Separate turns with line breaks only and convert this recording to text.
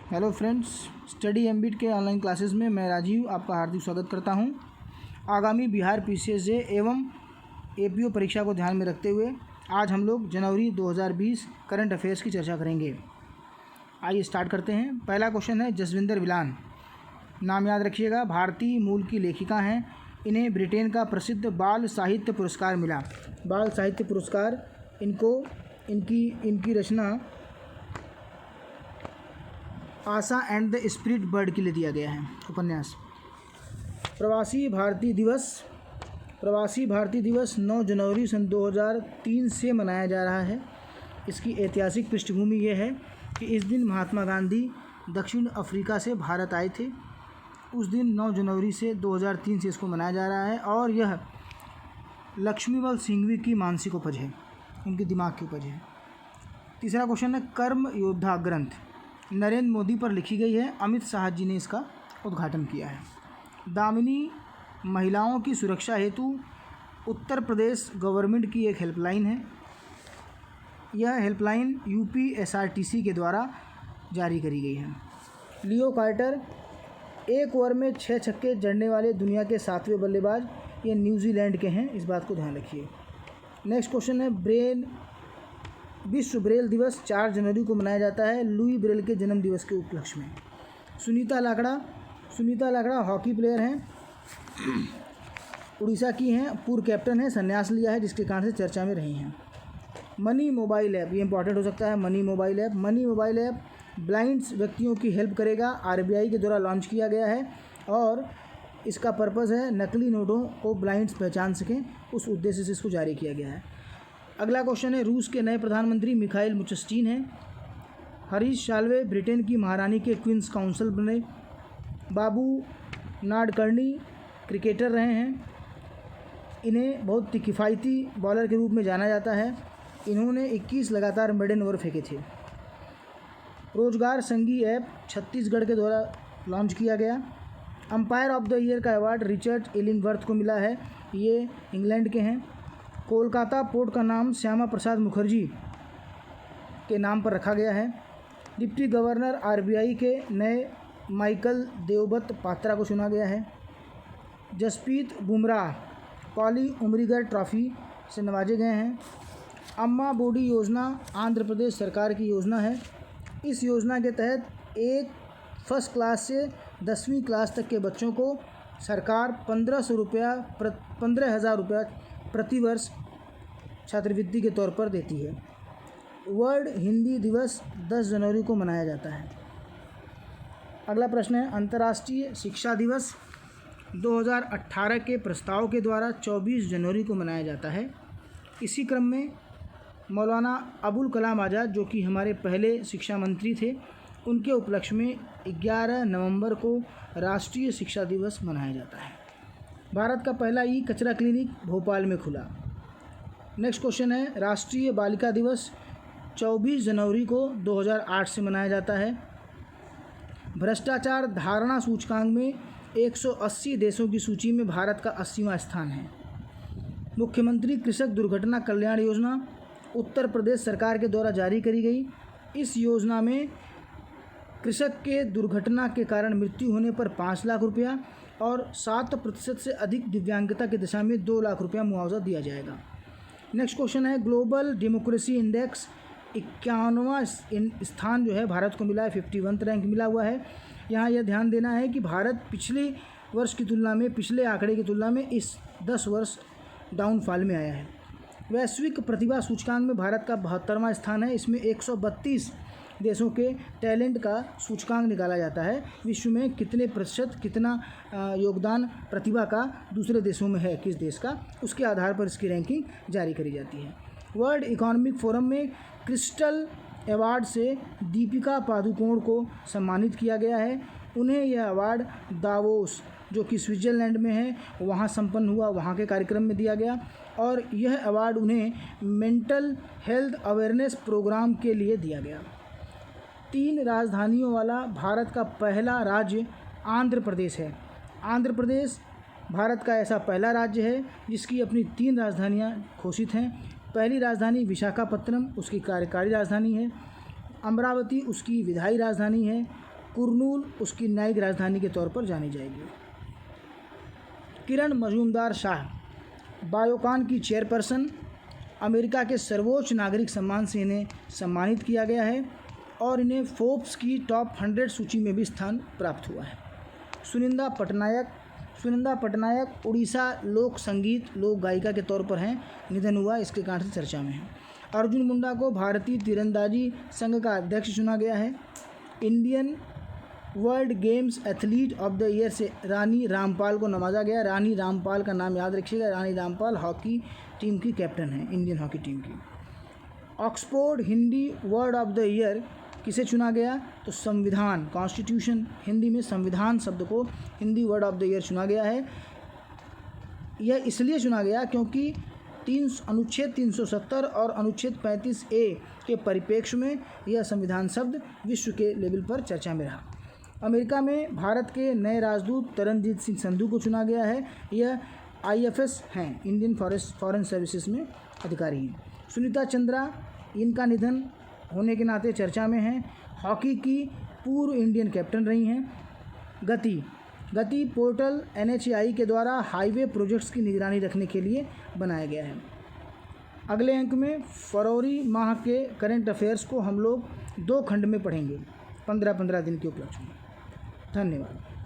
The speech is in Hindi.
हेलो फ्रेंड्स, स्टडी एमबीट के ऑनलाइन क्लासेस में मैं राजीव आपका हार्दिक स्वागत करता हूं। आगामी बिहार पीसीएसजे एवं एपीओ परीक्षा को ध्यान में रखते हुए आज हम लोग जनवरी 2020 करंट अफेयर्स की चर्चा करेंगे। आइए स्टार्ट करते हैं। पहला क्वेश्चन है जसविंदर बिलान। नाम याद रखिएगा, भारतीय मूल की लेखिका हैं। इन्हें ब्रिटेन का प्रसिद्ध बाल साहित्य पुरस्कार मिला। बाल साहित्य पुरस्कार इनकी रचना आशा एंड द स्पिरिट बर्ड के लिए दिया गया है। उपन्यास। प्रवासी भारतीय दिवस 9 जनवरी सन 2003 से मनाया जा रहा है। इसकी ऐतिहासिक पृष्ठभूमि यह है कि इस दिन महात्मा गांधी दक्षिण अफ्रीका से भारत आए थे। उस दिन 9 जनवरी से 2003 से इसको मनाया जा रहा है और यह लक्ष्मीबाई सिंघवी की मानसिक उपज है, उनके दिमाग की उपज है। तीसरा क्वेश्चन है कर्म योद्धा ग्रंथ नरेंद्र मोदी पर लिखी गई है। अमित शाह जी ने इसका उद्घाटन किया है। दामिनी महिलाओं की सुरक्षा हेतु उत्तर प्रदेश गवर्नमेंट की एक हेल्पलाइन है। यह हेल्पलाइन यूपीएसआरटीसी के द्वारा जारी करी गई है। लियो कार्टर एक ओवर में 6 छक्के जड़ने वाले दुनिया के 7वें बल्लेबाज, ये न्यूजीलैंड के हैं, इस बात को ध्यान रखिए। नेक्स्ट क्वेश्चन है विश्व ब्रेल दिवस 4 जनवरी को मनाया जाता है लुई ब्रेल के जन्म दिवस के उपलक्ष्य में। सुनीता लाकड़ा हॉकी प्लेयर हैं, उड़ीसा की हैं, पूर्व कैप्टन है, संन्यास लिया है जिसके कारण से चर्चा में रही हैं। मनी मोबाइल ऐप, ये इंपॉर्टेंट हो सकता है। मनी मोबाइल ऐप ब्लाइंड्स व्यक्तियों की हेल्प करेगा। आरबीआई के द्वारा लॉन्च किया गया है और इसका पर्पज़ है नकली नोटों को ब्लाइंड्स पहचान सकें, उस उद्देश्य से इसको जारी किया गया है। अगला क्वेश्चन है रूस के नए प्रधानमंत्री मिखाइल मुशस्टीन हैं। हरीश साल्वे ब्रिटेन की महारानी के क्वींस काउंसिल बने। बाबू नाडकर्णी क्रिकेटर रहे हैं। इन्हें बहुत किफ़ायती बॉलर के रूप में जाना जाता है। इन्होंने 21 लगातार मेडन ओवर फेंके थे। रोजगार संगी ऐप छत्तीसगढ़ के द्वारा लॉन्च किया गया। अंपायर ऑफ द ईयर का अवार्ड रिचर्ड इलिंगवर्थ को मिला है, ये इंग्लैंड के हैं। कोलकाता पोर्ट का नाम श्यामा प्रसाद मुखर्जी के नाम पर रखा गया है। डिप्टी गवर्नर आरबीआई के नए माइकल देवबत पात्रा को चुना गया है। जसप्रीत बुमराह पॉली उमरीगर ट्रॉफी से नवाजे गए हैं। अम्मा बोडी योजना आंध्र प्रदेश सरकार की योजना है। इस योजना के तहत एक फर्स्ट क्लास से 10वीं क्लास तक के बच्चों को सरकार 15,000 रुपया प्रति वर्ष छात्रवृत्ति के तौर पर देती है। वर्ल्ड हिंदी दिवस 10 जनवरी को मनाया जाता है। अगला प्रश्न है अंतर्राष्ट्रीय शिक्षा दिवस 2018 के प्रस्ताव के द्वारा 24 जनवरी को मनाया जाता है। इसी क्रम में मौलाना अबुल कलाम आज़ाद, जो कि हमारे पहले शिक्षा मंत्री थे, उनके उपलक्ष्य में 11 नवंबर को राष्ट्रीय शिक्षा दिवस मनाया जाता है। भारत का पहला ई कचरा क्लिनिक भोपाल में खुला। नेक्स्ट क्वेश्चन है राष्ट्रीय बालिका दिवस 24 जनवरी को 2008 से मनाया जाता है। भ्रष्टाचार धारणा सूचकांक में 180 देशों की सूची में भारत का 80वां स्थान है। मुख्यमंत्री कृषक दुर्घटना कल्याण योजना उत्तर प्रदेश सरकार के द्वारा जारी करी गई। इस योजना में कृषक के दुर्घटना के कारण मृत्यु होने पर 5 लाख रुपया और 7% से अधिक दिव्यांगता की दशा में 2 लाख रुपया मुआवजा दिया जाएगा। नेक्स्ट क्वेश्चन है ग्लोबल डेमोक्रेसी इंडेक्स 51वां स्थान जो है भारत को मिला है, 51वां रैंक मिला हुआ है। यहाँ यह ध्यान देना है कि भारत पिछले आंकड़े की तुलना में इस 10 वर्ष डाउनफॉल में आया है। वैश्विक प्रतिभा सूचकांक में भारत का 72वां स्थान है। इसमें 132 देशों के टैलेंट का सूचकांक निकाला जाता है। विश्व में कितने प्रतिशत कितना योगदान प्रतिभा का दूसरे देशों में है, किस देश का, उसके आधार पर इसकी रैंकिंग जारी करी जाती है। वर्ल्ड इकोनॉमिक फोरम में क्रिस्टल अवार्ड से दीपिका पादुकोण को सम्मानित किया गया है। उन्हें यह अवार्ड दावोस, जो कि स्विट्ज़रलैंड में है, वहाँ संपन्न हुआ, वहाँ के कार्यक्रम में दिया गया और यह अवार्ड उन्हें मेंटल हेल्थ अवेयरनेस प्रोग्राम के लिए दिया गया। 3 राजधानियों वाला भारत का पहला राज्य आंध्र प्रदेश है। आंध्र प्रदेश भारत का ऐसा पहला राज्य है जिसकी अपनी 3 राजधानियाँ घोषित हैं। पहली राजधानी विशाखापत्तनम उसकी कार्यकारी राजधानी है। अमरावती उसकी विधायी राजधानी है। कुर्नूल उसकी न्यायिक राजधानी के तौर पर जानी जाएगी। किरण मजूमदार शाह बायोकॉन की चेयरपर्सन, अमेरिका के सर्वोच्च नागरिक सम्मान से इन्हें सम्मानित किया गया है और इन्हें फोर्ब्स की टॉप 100 सूची में भी स्थान प्राप्त हुआ है। सुनंदा पटनायक उड़ीसा लोक संगीत लोक गायिका के तौर पर हैं, निधन हुआ, इसके कारण से चर्चा में है। अर्जुन मुंडा को भारतीय तीरंदाजी संघ का अध्यक्ष चुना गया है। Indian world games athlete of the year से रानी रामपाल को नवाजा गया। रानी रामपाल का नाम याद रखिएगा, रानी रामपाल हॉकी टीम की कैप्टन है, इंडियन हॉकी टीम की। Oxford Hindi word of the year किसे चुना गया? तो संविधान, कॉन्स्टिट्यूशन, हिंदी में संविधान शब्द को Hindi word of the year चुना गया है। यह इसलिए चुना गया क्योंकि अनुच्छेद 370 और अनुच्छेद 35A के परिप्रेक्ष्य में यह संविधान शब्द विश्व के लेवल पर चर्चा में रहा। अमेरिका में भारत के नए राजदूत तरनजीत सिंह संधू को चुना गया है। यह IFS हैं, इंडियन फॉरेन सर्विसेज में अधिकारी हैं। सुनीता चंद्रा, इनका निधन होने के नाते चर्चा में है। हॉकी की पूर्व इंडियन कैप्टन रही हैं। गति पोर्टल NHAI के द्वारा हाईवे प्रोजेक्ट्स की निगरानी रखने के लिए बनाया गया है। अगले अंक में फरवरी माह के करंट अफेयर्स को हम लोग 2 खंड में पढ़ेंगे, 15-15 दिन के उपलक्ष्य में। धन्यवाद।